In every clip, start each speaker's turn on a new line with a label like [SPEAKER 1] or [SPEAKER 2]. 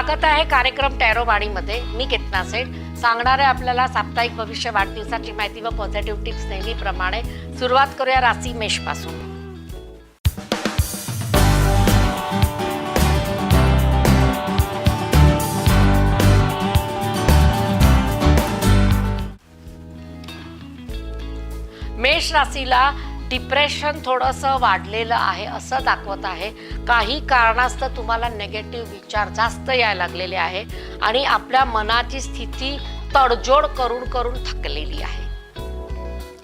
[SPEAKER 1] स्वागत आहे कार्यक्रम टॅरो वाणीमध्ये. मी केतना सेठ सांगणार आहे आपल्याला साप्ताहिक भविष्य वाढदिवसाची माहिती व पॉझिटिव्ह टिप्स. नेहमीप्रमाणे सुरुवात करूया राशी मेष पासून. मेष राशीला डिप्रेशन थोडंसं वाढलेलं आहे असं दाखवत आहे. काही कारणास्तव तुम्हाला नेगेटिव्ह विचार जास्त यायला लागलेले आहे आणि आपल्या मनाची स्थिती तडजोड करून करून थकलेली आहे.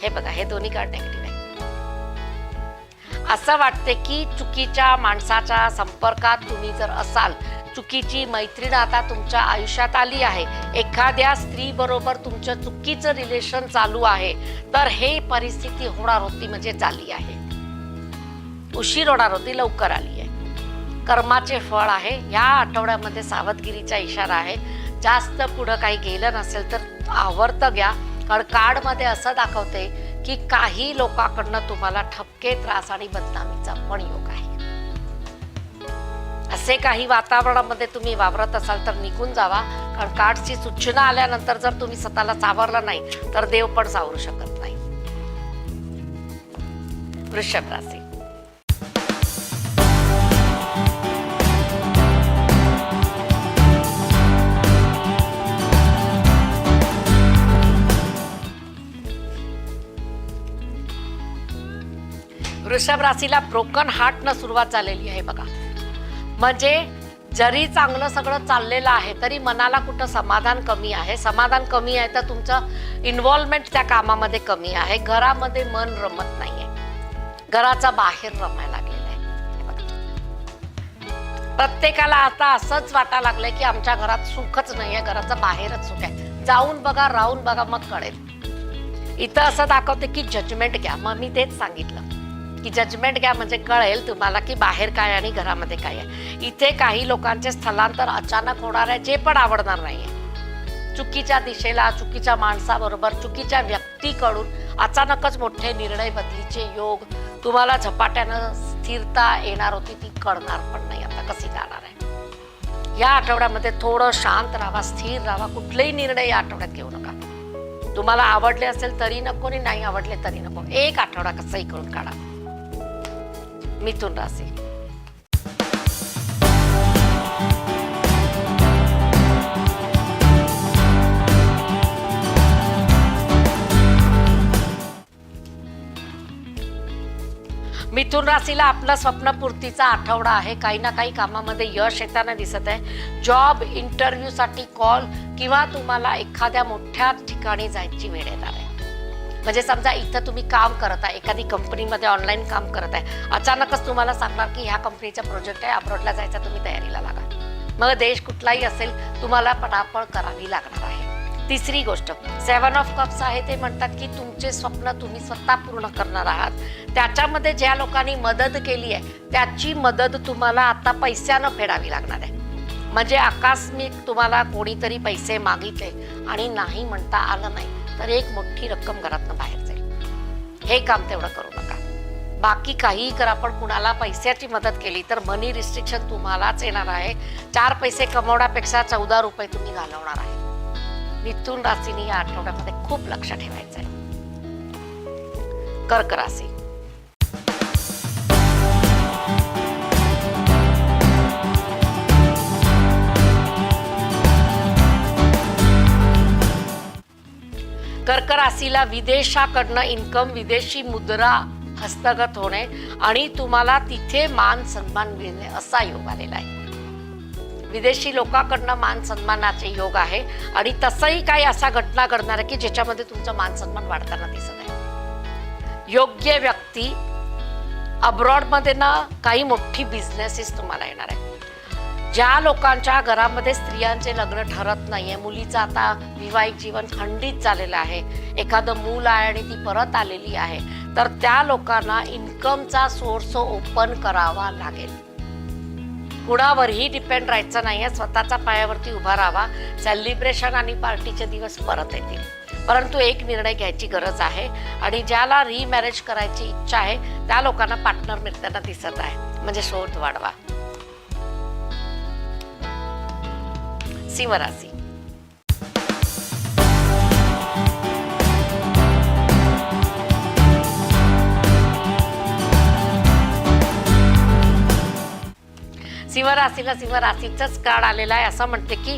[SPEAKER 1] हे बघा, हे दोन्ही कार्ड नेगेटिव्ह आहे. असं वाटते की चुकीच्या माणसाच्या संपर्कात तुम्ही जर असाल, चुकीची मैत्रीण आता तुमच्या आयुष्यात आली आहे, एखाद्या स्त्री बरोबर तुमचं चुकीचं रिलेशन चालू आहे, तर हे परिस्थिती होणार होती म्हणजे झाली आहे. उशीर होणार होती, लवकर आली आहे. कर्माचे फळ आहे. या आठवड्यामध्ये सावधगिरीचा इशारा आहे. जास्त पुढं काही गेलं नसेल तर आवर्त घ्या, कारण कार्डमध्ये असं दाखवते की काही लोकांकडनं तुम्हाला ठपके, त्रास आणि बदनामीचा पण योग आहे. असे काही वातावरणामध्ये तुम्ही वावरत असाल तर निघून जावा, कारण कार्डची सूचना आल्यानंतर जर तुम्ही स्वतःला सावरलं नाही तर देव पण सावरू शकत नाही. वृषभ राशी. वृषभ राशीला ब्रोकन हार्टनं सुरुवात झालेली आहे बघा. म्हणजे जरी चांगलं सगळं चाललेलं आहे तरी मनाला कुठं समाधान कमी आहे. समाधान कमी आहे तर तुमचं इन्व्हॉल्वमेंट त्या कामामध्ये कमी आहे. घरामध्ये मन रमत नाहीये, घराचा बाहेर रमायला लागलेला आहे. प्रत्येकाला आता असंच वाटायला लागलंय की आमच्या घरात सुखच नाहीये, घराचं बाहेरच सुख आहे. जाऊन बघा, राहून बघा, मग कळेल. इथं असं दाखवते की जजमेंट घ्या. मग मी तेच सांगितलं की जजमेंट घ्या म्हणजे कळेल तुम्हाला की बाहेर काय आणि घरामध्ये काय आहे. इथे काही लोकांचे स्थलांतर अचानक होणार आहे, जे पण आवडणार नाहीये. चुकीच्या दिशेला, चुकीच्या माणसाबरोबर, चुकीच्या व्यक्तीकडून अचानकच मोठे निर्णय बदलीचे योग. तुम्हाला झपाट्यानं स्थिरता येणार होती, ती कळणार पण नाही आता कशी जाणार आहे. या आठवड्यामध्ये थोडं शांत राहा, स्थिर राहा. कुठलेही निर्णय या आठवड्यात घेऊ नका. तुम्हाला आवडले असेल तरी नको आणि नाही आवडले तरी नको. एक आठवडा कसंही करून काढा. मिथुन राशी. मिथुन राशीला आपलं स्वप्नपूर्तीचा आठवडा आहे. काही ना काही कामामध्ये यश येताना दिसत आहे. जॉब इंटरव्ह्यूसाठी कॉल किंवा तुम्हाला एखाद्या मोठ्या ठिकाणी जायची वेळ येणार आहे. म्हणजे समजा इथं तुम्ही काम करत आहे, एखादी कंपनीमध्ये ऑनलाईन काम करत आहे, अचानकच तुम्हाला सांगणार की ह्या कंपनीचा प्रोजेक्ट आहे, अब्रॉडला जायचा, तुम्ही तयारीला लागा. मग देश कुठलाही असेल तुम्हाला पटापळ करावी लागणार आहे. तिसरी गोष्ट 7 ऑफ कप्स आहे. ते म्हणतात की तुमचे स्वप्न तुम्ही स्वतः पूर्ण करणार आहात. त्याच्यामध्ये ज्या लोकांनी मदत केली आहे त्याची मदत तुम्हाला आता पैशानं फेडावी लागणार आहे. म्हणजे आकस्मिक तुम्हाला कोणीतरी पैसे मागितले आणि नाही म्हणता आलं नाही तर एक मोठी रक्कम घरातनं बाहेर जाईल. हे काम तेवढं करू नका. बाकी काहीही करा, पण कुणाला पैशाची मदत केली तर मनी रिस्ट्रिक्शन तुम्हालाच येणार आहे. 4 पैसे कमवण्यापेक्षा 14 रुपये तुम्ही घालवणार आहे. मिथुन राशीने या आठवड्यामध्ये खूप लक्ष ठेवायचं आहे. कर्क राशी. कर्क राशीला विदेशाकडनं इन्कम, विदेशी मुद्रा हस्तगत होणे आणि तुम्हाला तिथे मान सन्मान मिळणे असा योग आलेला आहे. विदेशी लोकांकडनं मान सन्मानाचे योग आहे आणि तसंही काही असा घटना घडणार आहे की ज्याच्यामध्ये तुमचा मान सन्मान वाढताना दिसत आहे. योग्य व्यक्ती अब्रॉडमध्ये ना काही मोठी बिझनेसेस तुम्हाला येणार आहे. ज्या लोकांच्या घरामध्ये स्त्रियांचे लग्न ठरत नाहीये, मुलीचं आता विवाहिक जीवन खंडित झालेलं आहे, एखादं मूल आहे आणि ती परत आलेली आहे, तर त्या लोकांना इन्कमचा सोर्स ओपन करावा लागेल. कुणावरही डिपेंड राहायचं नाहीये, स्वतःच्या पायावरती उभा राहावा. सेलिब्रेशन आणि पार्टीचे दिवस परत येतील. परंतु एक निर्णय घ्यायची गरज आहे आणि ज्याला रिमॅरेज करायची इच्छा आहे त्या लोकांना पार्टनर मिळताना दिसत आहे. म्हणजे शोध वाढवा. सिंह राशी. सिंह राशीचाच काळ आलेला आहे. असं म्हणते की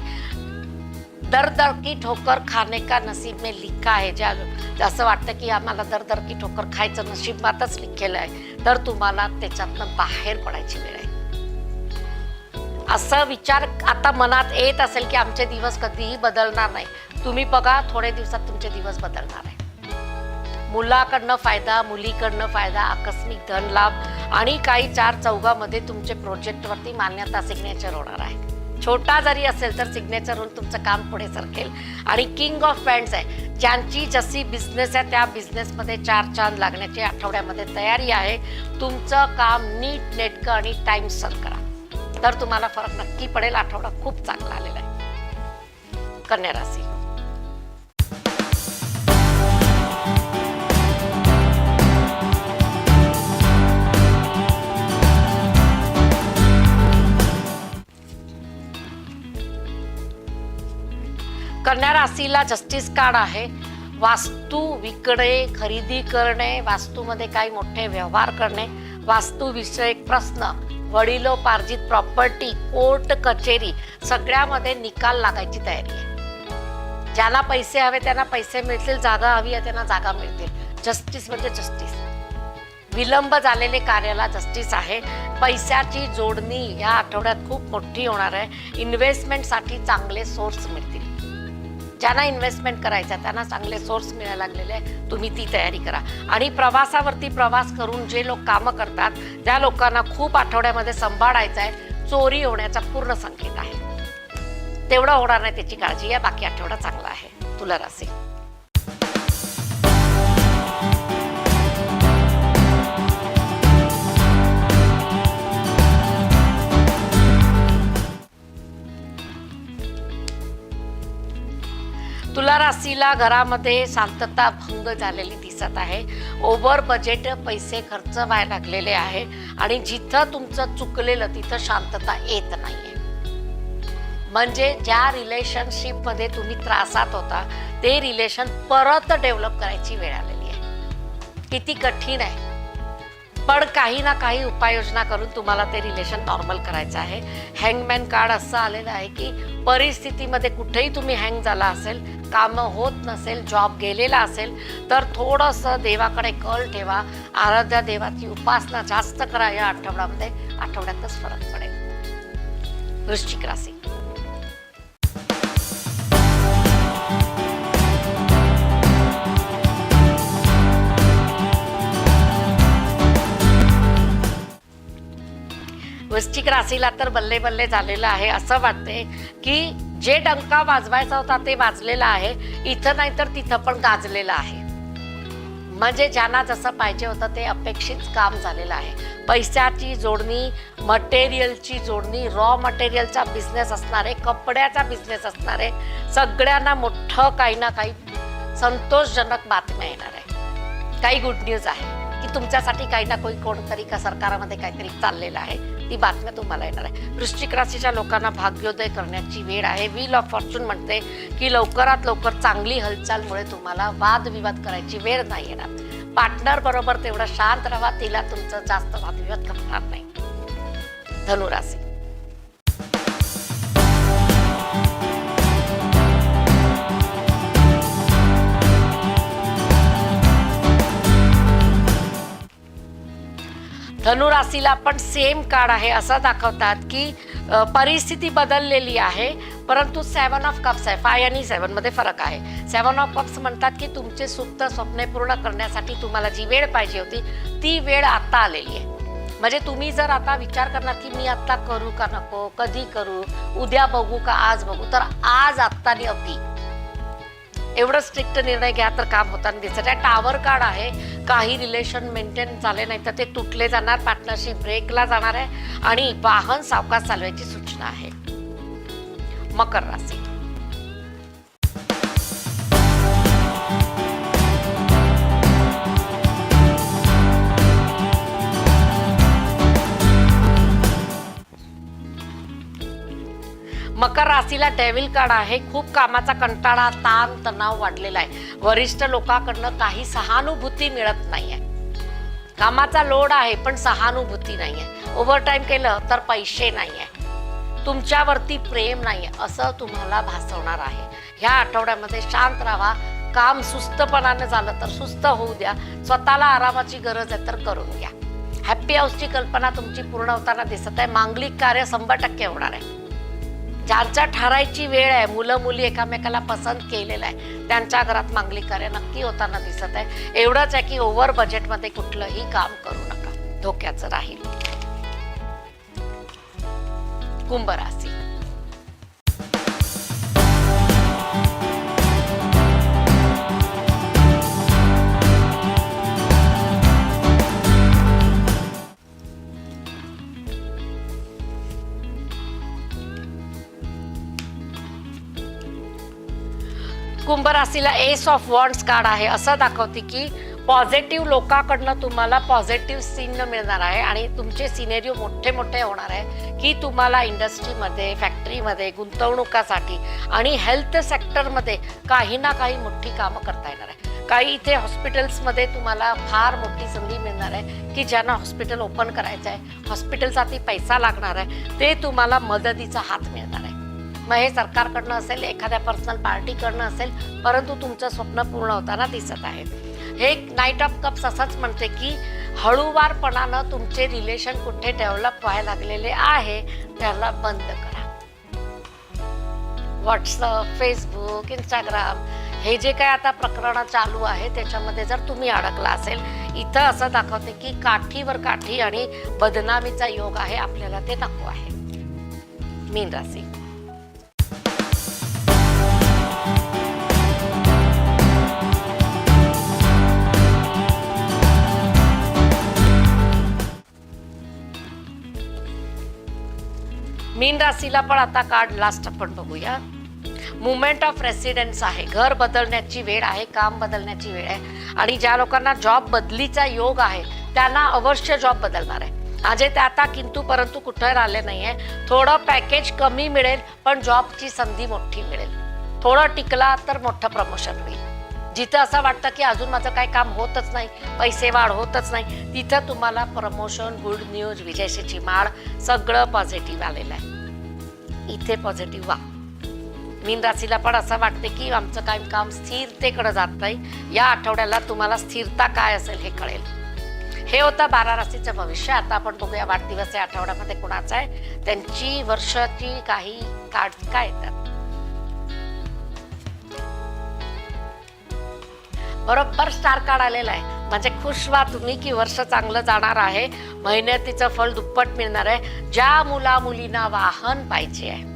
[SPEAKER 1] दर दर की ठोकर खाने का नसीब में लिखा आहे. असं वाटतं की आम्हाला दर दर की ठोकर खायचं नशिबातच लिखलेलं आहे, तर तुम्हाला त्याच्यातनं बाहेर पडायची वेळ आहे. असं विचार आता मनात येत असेल की आमचे दिवस कधीही बदलणार नाही. तुम्ही बघा, थोडे दिवसात तुमचे दिवस बदलणार आहे. मुलाकडनं फायदा, मुलीकडनं फायदा, आकस्मिक धन लाभ आणि काही 4-4 तुमचे प्रोजेक्टवरती मान्यता सिग्नेचर होणार आहे. छोटा जरी असेल तर सिग्नेचर होऊन तुमचं काम पुढे सरकेल. आणि किंग ऑफ पॅन्ट्स आहे, ज्यांची जशी बिझनेस आहे त्या बिझनेसमध्ये 4 चांद लागण्याची आठवड्यामध्ये तयारी आहे. तुमचं काम नीट नेटकं आणि टाईमसर करा, तर तुम्हाला फरक नक्की पडेल. आठवडा खूप चांगला आलेला आहे. कन्या राशी. कन्या राशीला जस्टिस कार्ड आहे. वास्तू विकणे, खरेदी करणे, वास्तूमध्ये काही मोठे व्यवहार करणे, वास्तूविषयक प्रश्न, वडिलोपार्जित प्रॉपर्टी, कोर्ट कचेरी, सगळ्यामध्ये निकाल लागायची तयारी आहे. ज्यांना पैसे हवे त्यांना पैसे मिळतील, जागा हवी आहे त्यांना जागा मिळतील. जस्टिस म्हणजे जस्टिस. विलंब झालेले कार्याला जस्टिस आहे. पैशाची जोडणी या आठवड्यात खूप मोठी होणार आहे. इन्व्हेस्टमेंटसाठी चांगले सोर्स मिळतील. ज्यांना इन्व्हेस्टमेंट करायचं त्यांना चांगले सोर्स मिळायला लागलेले आहे. तुम्ही ती तयारी करा. आणि प्रवासावरती प्रवास करून जे लोक कामं करतात त्या लोकांना खूप आठवड्यामध्ये सांभाळायचं आहे. चोरी होण्याचा पूर्ण संकेत आहे. तेवढं होणार नाही त्याची काळजी घ्या. बाकी आठवडा चांगला आहे. तुला राशी. तुला राशीला घरामध्ये शांतता भंग झालेली दिसत आहे. ओव्हर बजेट पैसे खर्च व्हायला लागलेले आहे आणि जिथं तुमचं चुकलेलं तिथं शांतता येत नाहीये. म्हणजे ज्या रिलेशनशिपमध्ये तुम्ही त्रासात होता ते रिलेशन परत डेव्हलप करायची वेळ आलेली आहे. किती कठीण आहे, पण काही ना काही उपाययोजना करून तुम्हाला ते रिलेशन नॉर्मल करायचं आहे. हँगमॅन कार्ड असं आलेलं आहे की परिस्थितीमध्ये कुठेही तुम्ही हँग झाला असेल, कामं होत नसेल, जॉब गेलेला असेल, तर थोडंसं देवाकडे कल ठेवा. आराध्या देवाची उपासना जास्त करा. या आठवड्यातच फरक पडेल. वृश्चिक राशी. वृश्चिक राशीला तर बल्ले बल्ले झालेलं आहे. असं वाटते की जे डंका वाजवायचा होता ते वाजलेला आहे, इथं नाही तर तिथं पण गाजलेलं आहे. म्हणजे ज्यांना जसं पाहिजे होतं ते अपेक्षित काम झालेलं आहे. पैशाची जोडणी, मटेरियलची जोडणी, रॉ मटेरियलचा बिझनेस असणारे, कपड्याचा बिझनेस असणारे सगळ्यांना मोठं काही ना काही संतोषजनक बातम्या येणार आहे. काही गुड न्यूज आहे की तुमच्यासाठी काही ना कोणतरी का सरकारामध्ये काहीतरी चाललेलं आहे. ती बातम्या तुम्हाला येणार आहे. वृश्चिक राशीच्या लोकांना भाग्योदय करण्याची वेळ आहे. व्हील ऑफ फॉर्च्यून म्हणते की लवकरात लवकर चांगली हालचालमुळे तुम्हाला वादविवाद करायची वेळ नाही येणार. पार्टनर बरोबर तेवढं शांत राहा, तिला तुमचं जास्त वादविवाद करणार नाही. धनुराशी. धनुराशीला पण सेम कार्ड आहे. असं दाखवतात की परिस्थिती बदललेली आहे, परंतु 7 ऑफ कप्स आहे. 5 आणि 7 मध्ये फरक आहे. 7 ऑफ कप्स म्हणतात की तुमचे सुप्त स्वप्ने पूर्ण करण्यासाठी तुम्हाला जी वेळ पाहिजे होती ती वेळ आता आलेली आहे. म्हणजे तुम्ही जर आता विचार करणार की मी आता करू का नको, कधी करू, उद्या बघू का आज बघू, तर आज आत्ता आणि अगदी एवढं स्ट्रिक्ट निर्णय घ्या तर काम होताना दिसत आहे. टावर कार्ड आहे. काही रिलेशन मेंटेन झाले नाही तर ते तुटले जाणार, पार्टनरशिप ब्रेकला जाणार आहे आणि वाहन सावकाश चालवायची सूचना आहे. मकर राशी. मकर राशीला डेव्हिल कार्ड आहे. खूप कामाचा कंटाळा, ताण तणाव वाढलेला आहे. वरिष्ठ लोकांकडनं काही सहानुभूती मिळत नाहीये. कामाचा लोड आहे पण सहानुभूती नाहीये. ओव्हरटाईम केलं तर पैसे नाहीये. तुमच्यावरती प्रेम नाहीये असं तुम्हाला भासवणार आहे. ह्या आठवड्यामध्ये शांत राहा. काम सुस्तपणाने झालं तर सुस्त होऊ द्या. स्वतःला आरामाची गरज आहे तर करून घ्या. हॅप्पी हाऊसची कल्पना तुमची पूर्ण होताना दिसत आहे. मांगलिक कार्य 100% होणार आहे. ज्यांच्या ठरायची वेळ आहे, मुलं मुली एकामेकाला पसंत केलेलं आहे, त्यांच्या घरात मांगलिक कार्य नक्की होताना दिसत आहे. एवढंच आहे की ओव्हर बजेटमध्ये कुठलंही काम करू नका, धोक्याचं राहील. कुंभ राशी. कुंभ राशीला एस ऑफ वॉन्ड्स कार्ड आहे. असं दाखवते की पॉझिटिव्ह लोकांकडनं तुम्हाला पॉझिटिव्ह सीन मिळणार आहे आणि तुमचे सिनेरिओ मोठे मोठे होणार आहे की तुम्हाला इंडस्ट्रीमध्ये, फॅक्टरीमध्ये, गुंतवणुकासाठी आणि हेल्थ सेक्टरमध्ये काही ना काही मोठी कामं करता येणार आहे. काही इथे हॉस्पिटल्समध्ये तुम्हाला फार मोठी संधी मिळणार आहे की ज्यांना हॉस्पिटल ओपन करायचं आहे, हॉस्पिटलसाठी पैसा लागणार आहे, ते तुम्हाला मदतीचा हात मिळणार आहे. मग हे सरकारकडनं असेल, एखाद्या पर्सनल पार्टीकडनं असेल, परंतु तुमचं स्वप्न पूर्ण होताना दिसत आहे. हे नाईट ऑफ कप्स असंच म्हणते की हळूवारपणानं तुमचे रिलेशन कुठे डेव्हलप व्हायला लागलेले आहे त्याला बंद करा. व्हॉट्सअप, फेसबुक, इंस्टाग्राम हे जे काय आता प्रकरण चालू आहे त्याच्यामध्ये जर तुम्ही अडकला असेल, इथं असं दाखवते की काठीवर काठी आणि बदनामीचा योग आहे. आपल्याला ते नको आहे. मीन राशी. मीन राशीला पण आता कार्ड लास्ट आपण बघूया. मुवमेंट ऑफ रेसिडेन्स आहे. घर बदलण्याची वेळ आहे, काम बदलण्याची वेळ आहे आणि ज्या लोकांना जॉब बदलीचा योग आहे त्यांना अवश्य जॉब बदलणार आहे. माझे ते आता किंतु परंतु कुठे राहिले नाहीये. थोडं पॅकेज कमी मिळेल पण जॉबची संधी मोठी मिळेल. थोडं टिकला तर मोठं प्रमोशन होईल. जिथं असं वाटतं की अजून माझं काही काम होतच नाही, पैसे वाढ होतच नाही, तिथं तुम्हाला प्रमोशन, गुड न्यूज, विजयशीची माळ सगळं पॉझिटिव्ह आलेलं आहे. इथे पॉझिटिव्ह व्हा. मीन राशीला पण असं वाटते की आमचं काही काम स्थिरतेकडे जात नाही. या आठवड्याला तुम्हाला स्थिरता काय असेल हे कळेल. हे होतं 12 राशीचं भविष्य. आता आपण बघूया वाढदिवस या आठवड्यामध्ये कुणाचा आहे, त्यांची वर्षाची काही कार्ड काय येतात. बरोबर स्टार कार्ड आलेला आहे. म्हणजे खुश व्हा तुम्ही की वर्ष चांगलं जाणार आहे. मेहनतीचं फळ दुप्पट मिळणार आहे. ज्या मुला मुलींना वाहन पाहिजे आहे,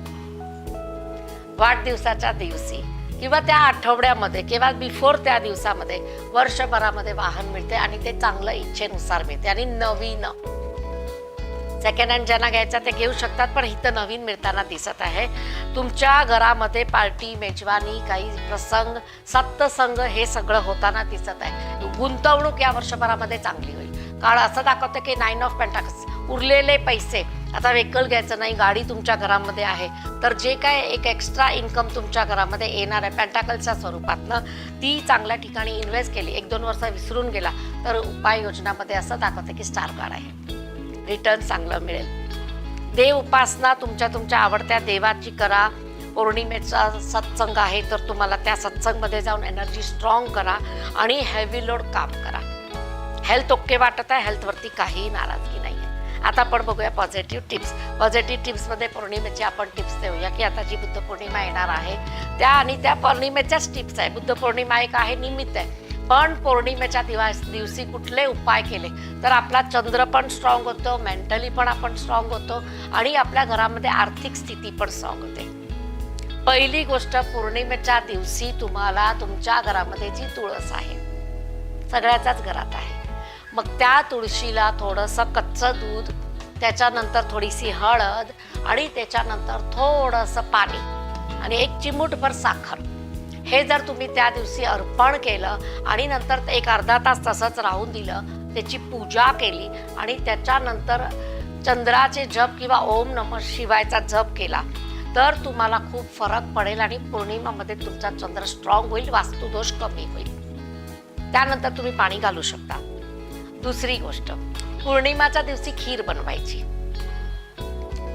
[SPEAKER 1] वाढदिवसाच्या दिवशी किंवा त्या आठवड्यामध्ये किंवा बिफोर त्या दिवसामध्ये वर्षभरामध्ये वाहन मिळते आणि ते चांगलं इच्छेनुसार मिळते आणि नवीन. सेकंड हँड ज्यांना घ्यायचा ते घेऊ शकतात पण इथं नवीन मिळताना दिसत आहे. तुमच्या घरामध्ये पार्टी, मेजवानी, काही प्रसंग, सत्संग हे सगळं होताना दिसत आहे. गुंतवणूक या वर्षभरामध्ये चांगली होईल. काळ असं दाखवतं की 9 ऑफ पेंटाकल्स, उरलेले पैसे, आता व्हेकल घ्यायचं नाही, गाडी तुमच्या घरामध्ये आहे तर जे काय एक एक्स्ट्रा इन्कम तुमच्या घरामध्ये येणार आहे पेंटाकलच्या स्वरूपातनं, ती चांगल्या ठिकाणी इन्व्हेस्ट केली, 1-2 वर्ष विसरून गेला तर उपाययोजनामध्ये असं दाखवतं की स्टार कार्ड आहे. रिटर्न चांगलं मिळेल. देव उपासना तुमच्या आवडत्या देवाची करा. पौर्णिमेचा सत्संग आहे तर तुम्हाला त्या सत्संगमध्ये जाऊन एनर्जी स्ट्रॉंग करा आणि हेवी लोड काम करा. हेल्थ ओके वाटत आहे, हेल्थवरती काही नाराजगी नाही आहे. आता आपण बघूया पॉझिटिव्ह टिप्स. पॉझिटिव्ह टिप्समध्ये पौर्णिमेची आपण टिप्स देऊया की आता जी बुद्ध पौर्णिमा येणार आहे त्या आणि त्या पौर्णिमेच्याच टिप्स आहे. बुद्ध पौर्णिमा एक आहे, निमित्त आहे, पण पौर्णिमेच्या दिवशी कुठले उपाय केले तर आपला चंद्र पण स्ट्रॉंग होतो, मेंटली पण आपण स्ट्रॉंग होतो आणि आपल्या घरामध्ये आर्थिक स्थिती पण स्ट्रॉंग होते. पहिली गोष्ट, पौर्णिमेच्या दिवशी तुम्हाला तुमच्या घरामध्ये जी तुळस आहे, सगळ्याच्याच घरात आहे, मग त्या तुळशीला थोडंसं कच्चं दूध, त्याच्यानंतर थोडीशी हळद आणि त्याच्यानंतर थोडंसं पाणी आणि 1 चिमूटभर साखर, हे जर तुम्ही त्या दिवशी अर्पण केलं आणि नंतर एक अर्धा तास तसंच राहून दिलं, त्याची पूजा केली आणि त्याच्यानंतर चंद्राचे जप किंवा ओम नमः शिवायचा जप केला तर तुम्हाला खूप फरक पडेल आणि पौर्णिमामध्ये तुमचा चंद्र स्ट्रॉंग होईल, वास्तुदोष कमी होईल. त्यानंतर तुम्ही पाणी घालू शकता. दुसरी गोष्ट, पौर्णिमाच्या दिवशी खीर बनवायची.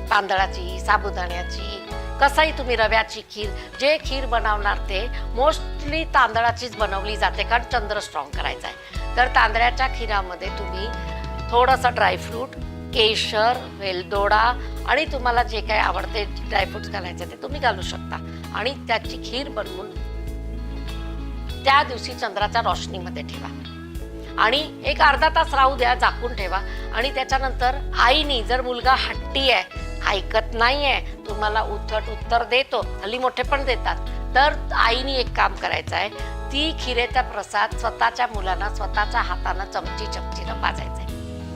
[SPEAKER 1] तांदळाची, साबुदाण्याची, कसंही तुम्ही रव्याची खीर, जे खीर बनवणार ते मोस्टली तांदळाचीच बनवली जाते, कारण चंद्र स्ट्रॉंग करायचा आहे. तर तांदळाच्या खीरामध्ये तुम्ही थोडंसं ड्रायफ्रूट, केशर, वेलदोडा आणि तुम्हाला जे काही आवडते ड्रायफ्रूट्स घालायचे ते तुम्ही घालू शकता आणि त्याची खीर बनवून त्या दिवशी चंद्राच्या रोशनीमध्ये ठेवा आणि एक अर्धा तास राहू द्या, झाकून ठेवा. आणि त्याच्यानंतर आईनी, जर मुलगा हट्टी आहे, ऐकत नाही आहे, तुम्हाला उद्धट उत्तर देतो, हल्ली मोठे पण देतात, तर आईनी एक काम करायचं आहे, ती खिरेचा प्रसाद स्वतःच्या मुलांना स्वतःच्या हातानं चमचीनं पाजायचं आहे.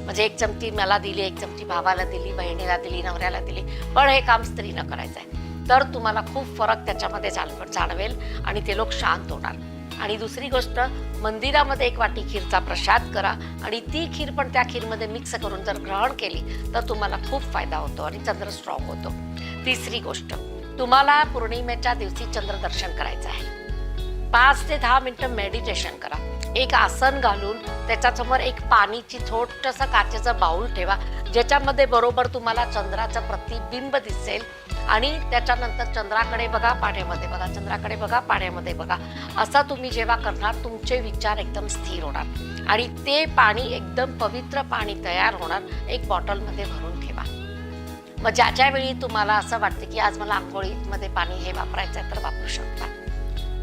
[SPEAKER 1] म्हणजे एक चमची मला दिली, एक चमची भावाला दिली, बहिणीला दिली, नवऱ्याला दिली, पण हे काम स्त्रीनं करायचं आहे. तर तुम्हाला खूप फरक त्याच्यामध्ये जाणवेल आणि ते लोक शांत होणार. आणि दुसरी गोष्ट, मंदिरामध्ये एक वाटी खीरचा प्रसाद करा आणि ती खीर पण त्या खीरमध्ये मिक्स करून जर ग्रहण केली तर तुम्हाला खूप फायदा होतो आणि चंद्र स्ट्रॉंग होतो. तिसरी गोष्ट, तुम्हाला पौर्णिमेच्या दिवशी चंद्रदर्शन करायचं आहे. 5 ते 10 मिनिटं मेडिटेशन करा. एक आसन घालून त्याच्यासमोर एक पाणीची छोटंसं काचेचं बाऊल ठेवा, ज्याच्यामध्ये बरोबर तुम्हाला चंद्राचं प्रतिबिंब दिसेल आणि त्याच्यानंतर चंद्राकडे बघा, पाण्यामध्ये बघा, चंद्राकडे बघा, पाण्यामध्ये बघा. असं तुम्ही जेव्हा करणार, तुमचे विचार एकदम स्थिर होणार आणि ते पाणी एकदम पवित्र पाणी तयार होणार. एक बॉटलमध्ये भरून ठेवा. मग ज्या वेळी तुम्हाला असं वाटतं की आज मला आंघोळीमध्ये पाणी हे वापरायचं आहे तर वापरू शकता.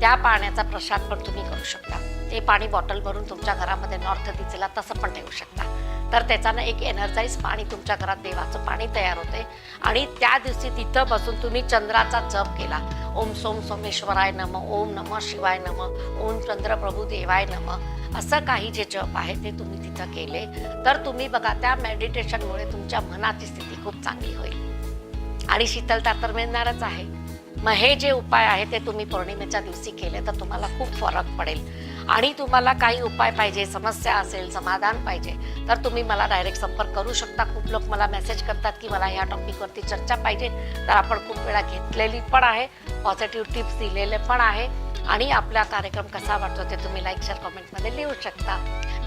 [SPEAKER 1] त्या पाण्याचा प्रसाद पण तुम्ही करू शकता. ते पाणी बॉटल भरून तुमच्या घरामध्ये नॉर्थ दिसेला तसं पण ठेवू शकता. तर त्याच्यानं एक एनर्जाइज पाणी तुमच्या घरात, देवाचं पाणी तयार होते आणि त्या दिवशी तिथं बसून तुम्ही चंद्राचा जप केला, ओम सोम सोमेश्वराय नम, ओम नमः शिवाय नम, ओम चंद्रप्रभू देवाय नम, असं काही जे जप आहे ते तुम्ही तिथं केले तर तुम्ही बघा, त्या मेडिटेशनमुळे तुमच्या मनाची स्थिती खूप चांगली होईल आणि शीतलता तर मिळणारच आहे. मग हे जे उपाय आहे ते तुम्ही पौर्णिमेच्या दिवशी केले तर तुम्हाला खूप फरक पडेल. आणि तुम्हाला काही उपाय पाहिजे, समस्या असेल, समाधान पाहिजे तर तुम्ही मला डायरेक्ट संपर्क करू शकता. खूप लोक मला मेसेज करतात की मला ह्या टॉपिकवरती चर्चा पाहिजे, तर आपण खूप वेळा घेतलेली पण आहे, पॉझिटिव्ह टिप्स दिलेले पण आहे आणि आपला कार्यक्रम कसा वाटतो ते तुम्ही लाईक, शेअर, कमेंटमध्ये लिहू शकता.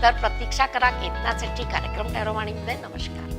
[SPEAKER 1] तर प्रतीक्षा करा केतनासाठी कार्यक्रम टॅरोवाणीमध्ये. नमस्कार.